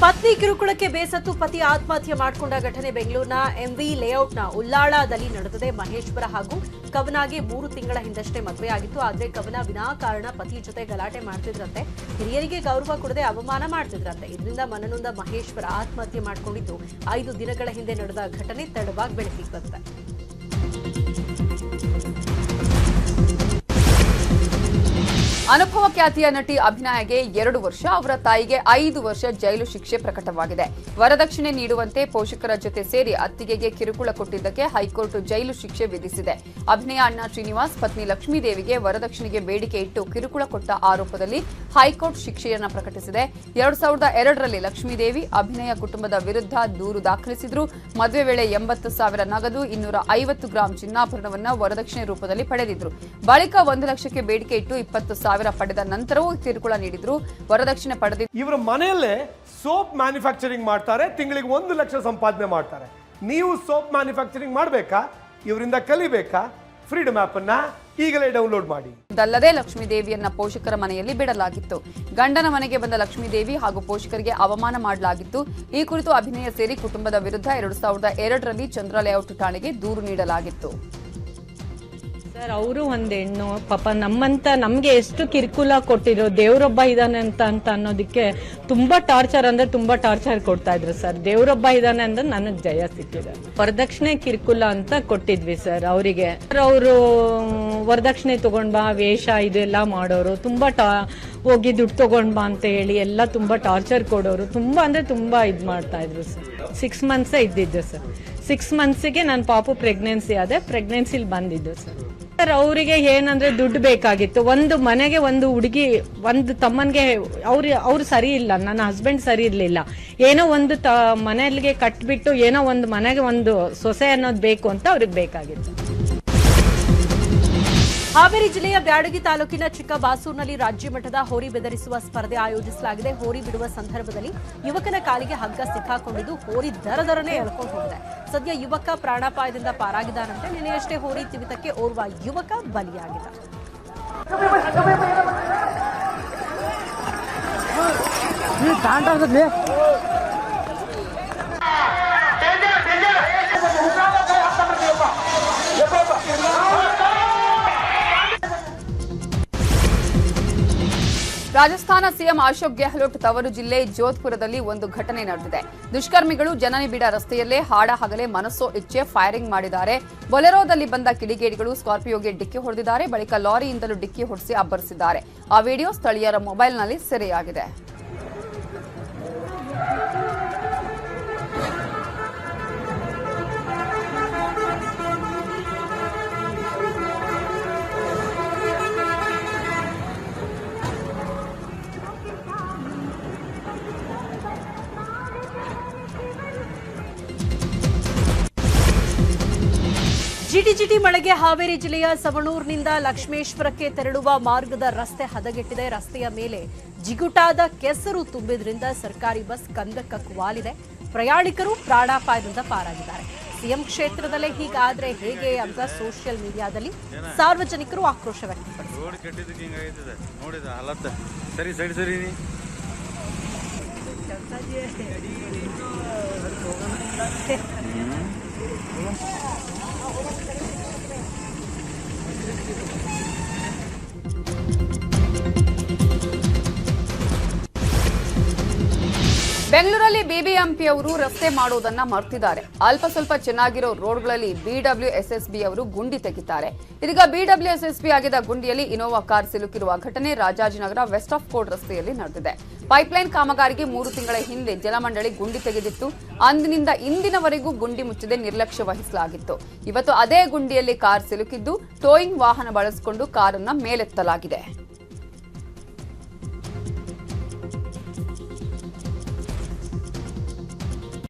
ಪತ್ನಿ ಕಿರುಕುಳಕ್ಕೆ ಬೇಸತ್ತು ಪತಿ ಆತ್ಮಹತ್ಯೆ ಮಾಡಿಕೊಂಡ ಘಟನೆ ಬೆಂಗಳೂರಿನ ಎಂವಿ ಲೇಔಟ್ನ ಉಳ್ಳಾಳದಲ್ಲಿ ನಡೆದಿದೆ. ಮಹೇಶ್ವರ ಹಾಗೂ ಕವನಾಗೆ 3 ತಿಂಗಳ ಹಿಂದಷ್ಟೇ ಮದುವೆಯಾಗಿತ್ತು. ಆದರೆ ಕವನ ವಿನಾಕಾರಣ ಪತಿ ಜೊತೆ ಗಲಾಟೆ ಮಾಡ್ತಿದ್ರಂತೆ. ಹಿರಿಯರಿಗೆ ಗೌರವ ಕೊಡದೆ ಅವಮಾನ ಮಾಡ್ತಿದ್ರಂತೆ. ಇದರಿಂದ ಮನನೊಂದ ಮಹೇಶ್ವರ ಆತ್ಮಹತ್ಯೆ ಮಾಡಿಕೊಂಡಿದ್ದು 5 ದಿನಗಳ ಹಿಂದೆ ನಡೆದ ಘಟನೆ ತಡವಾಗಿ ಬೆಳಕಿಗೆ ಬಂದಿದೆ. ಅನುಭವ ಖ್ಯಾತಿಯ ನಟಿ ಅಭಿನಯಗೆ 2 ವರ್ಷ, ಅವರ ತಾಯಿಗೆ 5 ವರ್ಷ ಜೈಲು ಶಿಕ್ಷೆ ಪ್ರಕಟವಾಗಿದೆ. ವರದಕ್ಷಿಣೆ ನೀಡುವಂತೆ ಪೋಷಕರ ಜೊತೆ ಸೇರಿ ಅತ್ತಿಗೆಗೆ ಕಿರುಕುಳ ಕೊಟ್ಟಿದ್ದಕ್ಕೆ ಹೈಕೋರ್ಟ್ ಜೈಲು ಶಿಕ್ಷೆ ವಿಧಿಸಿದೆ. ಅಭಿನಯ ಅಣ್ಣ ಶ್ರೀನಿವಾಸ್ ಪತ್ನಿ ಲಕ್ಷ್ಮೀದೇವಿಗೆ ವರದಕ್ಷಿಣೆಗೆ ಬೇಡಿಕೆ ಇಟ್ಟು ಕಿರುಕುಳ ಕೊಟ್ಟ ಆರೋಪದಲ್ಲಿ ಹೈಕೋರ್ಟ್ ಶಿಕ್ಷೆಯನ್ನು ಪ್ರಕಟಿಸಿದೆ. 2002ರಲ್ಲಿ ಲಕ್ಷ್ಮೀದೇವಿ ಅಭಿನಯ ಕುಟುಂಬದ ವಿರುದ್ಧ ದೂರು ದಾಖಲಿಸಿದ್ರು. ಮದುವೆ ವೇಳೆ 80,000 ನಗದು, 250 ಗ್ರಾಂ ಚಿನ್ನಾಭರಣವನ್ನು ವರದಕ್ಷಿಣೆ ರೂಪದಲ್ಲಿ ಪಡೆದಿದ್ರು. ಬಳಿಕ 1 ಲಕ್ಷಕ್ಕೆ ಬೇಡಿಕೆ ಇಟ್ಟು 20,000 ಪಡೆದ ನಂತರವೂ ಕಿರುಕುಳ ನೀಡಿದ್ರು. ವರದಕ್ಷಿಣೆ ಪಡೆದಿದ್ದು ಇವರ ಮನೆಯಲ್ಲೇ ಸೋಪ್ ಮ್ಯಾನುಫ್ಯಾಕ್ಚರಿಂಗ್ ಮಾಡ್ತಾರೆ. ತಿಂಗಳಿಗೆ 1 ಲಕ್ಷ ಸಂಪಾದನೆ ಮಾಡ್ತಾರೆ. ನೀವು ಸೋಪ್ ಮ್ಯಾನುಫ್ಯಾಕ್ಚರಿಂಗ್ ಮಾಡಬೇಕಾ? ಇವರಿಂದ ಕಲಿಬೇಕಾ? ಫ್ರೀಡಮ್ ಆಪ್ ಅನ್ನ ಈಗಲೇ ಡೌನ್ಲೋಡ್ ಮಾಡಿ. ಇದಲ್ಲದೆ ಲಕ್ಷ್ಮೀದೇವಿಯನ್ನ ಪೋಷಕರ ಮನೆಯಲ್ಲಿ ಬಿಡಲಾಗಿತ್ತು. ಗಂಡನ ಮನೆಗೆ ಬಂದ ಲಕ್ಷ್ಮೀದೇವಿ ಹಾಗೂ ಪೋಷಕರಿಗೆ ಅವಮಾನ ಮಾಡಲಾಗಿತ್ತು. ಈ ಕುರಿತು ಅಭಿನಯ ಸೇರಿ ಕುಟುಂಬದ ವಿರುದ್ಧ 2002ರಲ್ಲಿ ಚಂದ್ರ ಲೇಔಟ್ ಠಾಣೆಗೆ ದೂರು ನೀಡಲಾಗಿತ್ತು. ಸರ್, ಅವರು ಒಂದು ಹೆಣ್ಣು, ಪಾಪ ನಮ್ಗೆ ಎಷ್ಟು ಕಿರುಕುಳ ಕೊಟ್ಟಿರೋ, ದೇವರೊಬ್ಬ ಇದ್ದಾನೆ ಅಂತ ಅನ್ನೋದಕ್ಕೆ ತುಂಬಾ ಟಾರ್ಚರ್ ಅಂದ್ರೆ ತುಂಬಾ ಟಾರ್ಚರ್ ಕೊಡ್ತಾ ಇದ್ರು ಸರ್. ದೇವರೊಬ್ಬ ಇದ್ದಾನೆ ಅಂದ್ರೆ ನನಗೆ ಜಯ ಸಿಕ್ಕಿದೆ. ವರದಕ್ಷಿಣೆ ಕಿರುಕುಳ ಅಂತ ಕೊಟ್ಟಿದ್ವಿ ಸರ್ ಅವರಿಗೆ. ಅವರು ವರದಕ್ಷಿಣೆ ತಗೊಂಡ್ ಬಾ, ವೇಷ ಇದೆಲ್ಲ ಮಾಡೋರು, ತುಂಬಾ ಹೋಗಿ ದುಡ್ಡು ತಗೊಂಡ್ ಬಾ ಅಂತ ಹೇಳಿ ಎಲ್ಲ ತುಂಬಾ ಟಾರ್ಚರ್ ಕೊಡೋರು. ತುಂಬಾ ಅಂದ್ರೆ ತುಂಬಾ ಇದ್ ಮಾಡ್ತಾ ಇದ್ರು ಸರ್. 6 ಮಂತ್ಸ್ ಇದ್ದಿದ್ದು ಸರ್. 6 ಮಂತ್ಸಿಗೆ ನನ್ನ ಪಾಪು ಪ್ರೆಗ್ನೆನ್ಸಿ ಆದೆ. ಪ್ರೆಗ್ನೆನ್ಸಿಲಿ ಬಂದಿದ್ದು ಸರ್. ಅವರಿಗೆ ಏನಂದ್ರೆ ದುಡ್ಡು ಬೇಕಾಗಿತ್ತು. ಒಂದು ಮನೆಗೆ ಒಂದು ಹುಡುಗಿ, ಒಂದು ತಮ್ಮನ್ಗೆ ಅವ್ರು ಸರಿ ಇಲ್ಲ, ನನ್ನ ಹಸ್ಬೆಂಡ್ ಸರಿ ಇರ್ಲಿಲ್ಲ. ಏನೋ ಒಂದು ಮನೆಗೆ ಕಟ್ಬಿಟ್ಟು ಏನೋ ಒಂದು ಮನೆಗೆ ಒಂದು ಸೊಸೆ ಅನ್ನೋದು ಬೇಕು ಅಂತ ಅವ್ರಿಗೆ ಬೇಕಾಗಿತ್ತು. ಹಾವೇರಿ ಜಿಲ್ಲೆಯ ಬ್ಯಾಡಗಿ ತಾಲೂಕಿನ ಚಿಕ್ಕಬಾಸೂರಿನಲ್ಲಿ ರಾಜ್ಯ ಮಟ್ಟದ ಹೋರಿ ಬೆದರಿಸುವ ಸ್ಪರ್ಧೆ ಆಯೋಜಿಸಲಾಗಿದೆ. ಹೋರಿ ಬಿಡುವ ಸಂದರ್ಭದಲ್ಲಿ ಯುವಕನ ಕಾಲಿಗೆ ಹಗ್ಗ ಸಿಕ್ಕಾಕೊಂಡಿದ್ದು ಹೋರಿ ದರದರನೆ ಎಳ್ಕೊಂಡು ಹೋಗಿದೆ. ಸದ್ಯ ಯುವಕ ಪ್ರಾಣಾಪಾಯದಿಂದ ಪಾರಾಗಿದ್ದಾನಂತೆ. ನಿನ್ನೆಯಷ್ಟೇ ಹೋರಿ ತಿವಿತಕ್ಕೆ ಓರ್ವ ಯುವಕ ಬಲಿಯಾಗಿದ್ದ. ರಾಜಸ್ಥಾನ ಸಿಎಂ ಅಶೋಕ್ ಗೆಹ್ಲೋಟ್ ತವರು ಜಿಲ್ಲೆ ಜೋಧ್ಪುರದಲ್ಲಿ ಒಂದು ಘಟನೆ ನಡೆದಿದೆ. ದುಷ್ಕರ್ಮಿಗಳು ಜನನಿಬಿಡ ರಸ್ತೆಯಲ್ಲೇ ಹಾಡ ಹಗಲೇ ಮನಸ್ಸೋ ಇಚ್ಛೆ ಫೈರಿಂಗ್ ಮಾಡಿದ್ದಾರೆ. ಬೊಲೆರೋದಲ್ಲಿ ಬಂದ ಕಿಡಿಗೇಡಿಗಳು ಸ್ಕಾರ್ಪಿಯೋಗೆ ಡಿಕ್ಕಿ ಹೊಡೆದಿದ್ದಾರೆ. ಬಳಿಕ ಲಾರಿಯಿಂದಲೂ ಡಿಕ್ಕಿ ಹೊಡೆಸಿ ಅಬ್ಬರಿಸಿದ್ದಾರೆ. ಆ ವಿಡಿಯೋ ಸ್ಥಳೀಯರ ಮೊಬೈಲ್ನಲ್ಲಿ ಸೆರೆಯಾಗಿದೆ. ಜಿಟಿಜಿಟಿ ಮಳೆಗೆ ಹಾವೇರಿ ಜಿಲ್ಲೆಯ ಸವಣೂರಿನಿಂದ ಲಕ್ಷ್ಮೇಶ್ವರಕ್ಕೆ ತೆರಳುವ ಮಾರ್ಗದ ರಸ್ತೆ ಹದಗೆಟ್ಟಿದೆ. ರಸ್ತೆಯ ಮೇಲೆ ಜಿಗುಟಾದ ಕೆಸರು ತುಂಬಿದ್ರಿಂದ ಸರ್ಕಾರಿ ಬಸ್ ಕಂದಕಕ್ಕೆ ವಾಲಿದೆ. ಪ್ರಯಾಣಿಕರು ಪ್ರಾಣಾಪಾಯದಿಂದ ಪಾರಾಗಿದ್ದಾರೆ. ಸಿಎಂ ಕ್ಷೇತ್ರದಲ್ಲೇ ಹೀಗಾದ್ರೆ ಹೇಗೆ ಅಂತ ಸೋಷಿಯಲ್ ಮೀಡಿಯಾದಲ್ಲಿ ಸಾರ್ವಜನಿಕರು ಆಕ್ರೋಶ ವ್ಯಕ್ತಪಡಿಸಿದ್ದಾರೆ. ಬೆಂಗಳೂರಲ್ಲಿ ಬಿಬಿಎಂಪಿಯವರು ರಸ್ತೆ ಮಾಡೋದನ್ನ ಮರ್ತಿದ್ದಾರೆ. ಅಲ್ಪ ಸ್ವಲ್ಪ ಚೆನ್ನಾಗಿರೋ ರೋಡ್ಗಳಲ್ಲಿ ಬಿಡಬ್ಲ್ಯೂಎಸ್ಎಸ್ಬಿ ಅವರು ಗುಂಡಿ ತೆಗಿತಾರೆ. ಇದೀಗ ಬಿಡಬ್ಲ್ಯೂಎಸ್ಎಸ್ಬಿ ಆಗಿದ್ದ ಗುಂಡಿಯಲ್ಲಿ ಇನೋವಾ ಕಾರ್ ಸಿಲುಕಿರುವ ಘಟನೆ ರಾಜಾಜಿನಗರ ವೆಸ್ಟ್ ಆಫ್ ಕೋರ್ಟ್ ರಸ್ತೆಯಲ್ಲಿ ನಡೆದಿದೆ. ಪೈಪ್ಲೈನ್ ಕಾಮಗಾರಿಗೆ 3 ತಿಂಗಳ ಹಿಂದೆ ಜಲಮಂಡಳಿ ಗುಂಡಿ ತೆಗೆದಿತ್ತು. ಅಂದಿನಿಂದ ಇಂದಿನವರೆಗೂ ಗುಂಡಿ ಮುಚ್ಚದೆ ನಿರ್ಲಕ್ಷ್ಯ ವಹಿಸಲಾಗಿತ್ತು. ಇವತ್ತು ಅದೇ ಗುಂಡಿಯಲ್ಲಿ ಕಾರ್ ಸಿಲುಕಿದ್ದು ಟೋಯಿಂಗ್ ವಾಹನ ಬಳಸಿಕೊಂಡು ಕಾರನ್ನ ಮೇಲೆತ್ತಲಾಗಿದೆ.